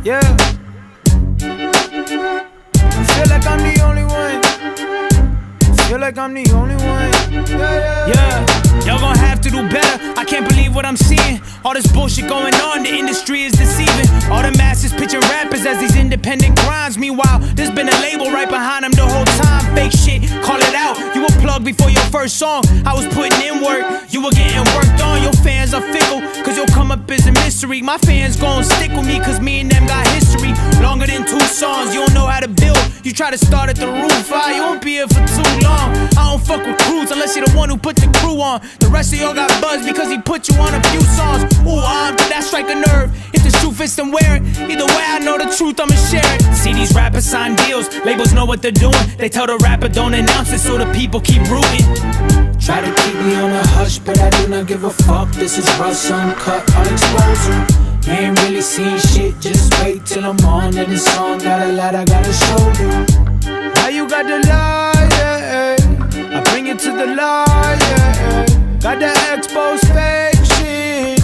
Yeah. I feel like I'm the only one. Feel like I'm the only one. Yeah. Y'all gon' have to do better. I can't believe what I'm seeing. All this bullshit going on, the industry is deceiving. All the masses pitching rappers as these independent grinds. Meanwhile, there's been a label right behind them the whole time. Fake shit, call it out. You were plugged before your first song. I was putting in work, you were getting worked on. Your fans are fickle, cause you'll come up as a mystery. My fans gon' stick with me, cause me and them got history. Longer than 2 songs, you don't know how to build. You try to start at the roof, you won't be here for too long. I don't fuck with crews unless you're the one who put the crew on. The rest of y'all got buzz because he put you on a few songs. Ooh, did that strike a nerve? If the shoe fits, then wear it. Either way, I know the truth, I'ma share it. See these rappers sign deals, labels know what they're doing. They tell the rapper don't announce it so the people keep rooting. Try to keep me on a hush, but I do not give a fuck. This is Russ Uncut, I'll expose you. You ain't really seen shit, just wait till I'm on. And this song got a lot I gotta show you. Now you got the lie, yeah. I bring it to the light, yeah. Got the expose fake shit.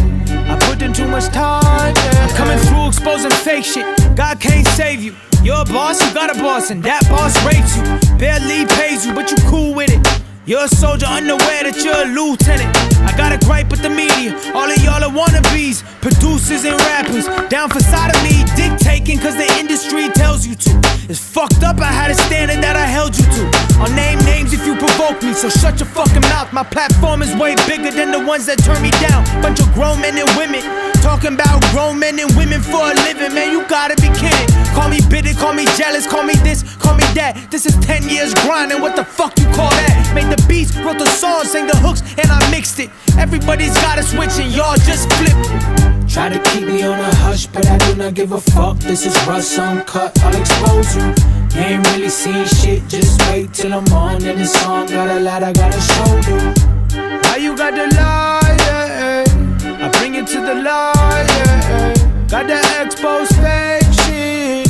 I put in too much time, yeah. I'm coming through exposing fake shit. God can't save you. You're a boss, you got a boss, and that boss rapes you. Barely pays you, but you cool with it. You're a soldier unaware that you're a lieutenant. I got a gripe with the media. All of y'all are wannabes, producers and rappers. Down for sodomy, dick taking cause the industry tells you to. It's fucked up, I had a standard that I held you to. I'll name names if you provoke me, so shut your fucking mouth. My platform is way bigger than the ones that turn me down. Bunch of grown men and women talking about grown men and women for a living. Man, you gotta be kidding. Call me bitter, call me jealous, call me this, call me that. This is 10 years grinding, what the fuck you call that? Made the beats, wrote the songs, sang the hooks, and I mixed it. Everybody's got a switch and y'all just flipped it. Try to keep me on a hush, but I do not give a fuck. This is Russ Uncut, I'll expose you. You ain't really seen shit, just wait till I'm on. And this song got a lot I gotta show you. Now you got the lie, yeah. I bring it to the light, yeah. Got the expose fake shit.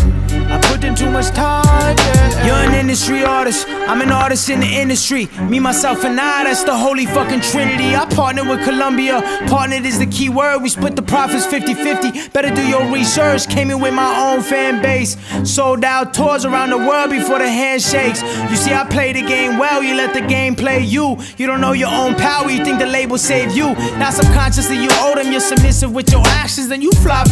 I put in too much time, yeah. You're an industry artist, I'm an artist in the industry. Me, myself, and I, that's the holy fucking trinity. I partnered with Columbia, partnered is the key word. We split the profits 50-50, better do your research. Came in with my own fan base, sold out tours around the world before the handshakes. You see, I play the game well, you let the game play you. You don't know your own power, you think the label saved you. Now subconsciously you owe them, you're submissive with your actions. Then you flop,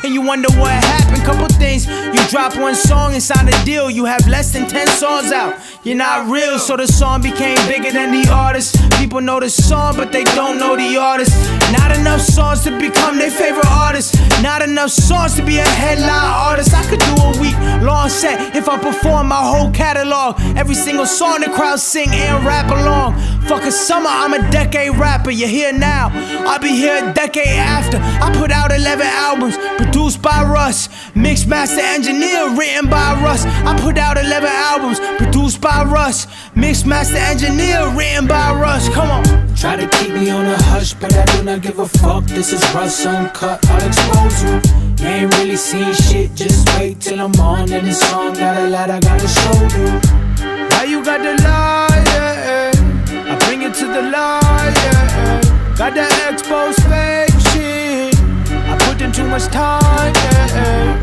and you wonder what happened. Couple things, you drop one song and sign a deal. You have less than 10 songs out, you're not real. So the song became bigger than the artist. People know the song, but they don't know the artist. Not enough songs to become their favorite artist. Not enough songs to be a headline artist. I could do a week-long set if I perform my whole catalog. Every single song the crowd sing and rap along. Fuck a summer, I'm a decade rapper. You're here now, I'll be here a decade after. I put out 11 albums, produced by Russ. Mixed master engineer, written by Russ. I put out 11 albums, produced by Russ. Mixed master engineer, written by Russ. Come on. Try to keep me on a hush, but I do not give a fuck. This is Russ Uncut, I'll expose you. You ain't really seen shit, just wait till I'm on. And this song got a lot I gotta show you. Now you got the lie, yeah. I bring it to the light, yeah. Got the expose fake shit. I put in too much time, yeah.